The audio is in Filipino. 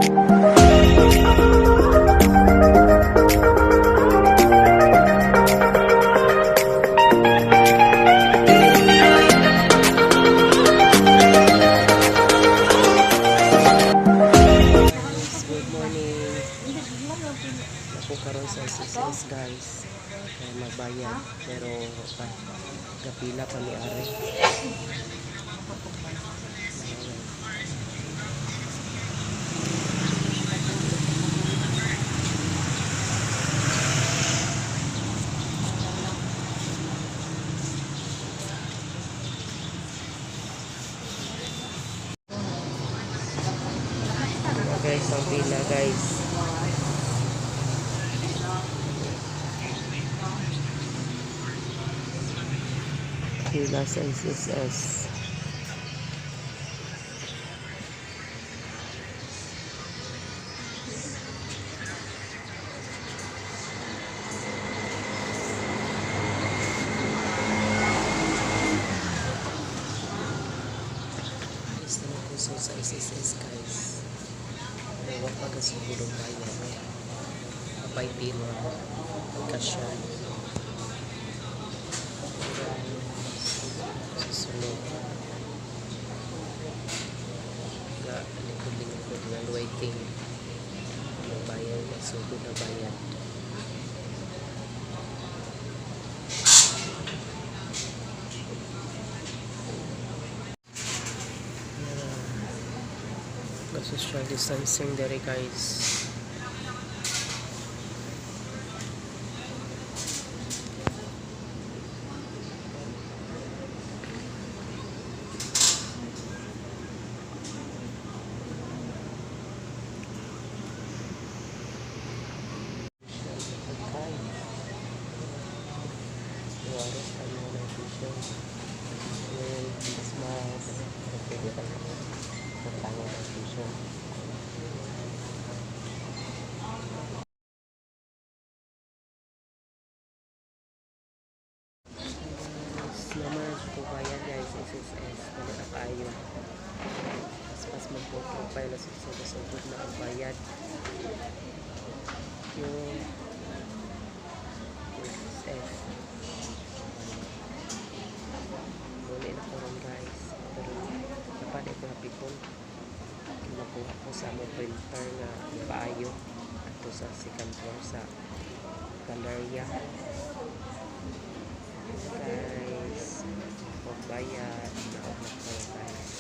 Ako karon sa SSS guys, kaya magbayad pero kapila pa ni ari. Guys, ang pila guys. Pila sa SSS. Guys, naman puso sa SSS guys. Huwag pagkasugurong bayan. Kapay pila. Pagkasyan. Susunod. Likod-likod while waiting. Bayan. Sugod na bayan. Social distancing dari guys. Naman po bayan guys, SSS wala na kayo pas mag-profile na susugod na ang bayad yung SSS muli na po rin guys, pero napalit ko hapipon makuha ko sa mo printer na paayo ato sa second floor sa Galeria guys, magbayad na ako guys.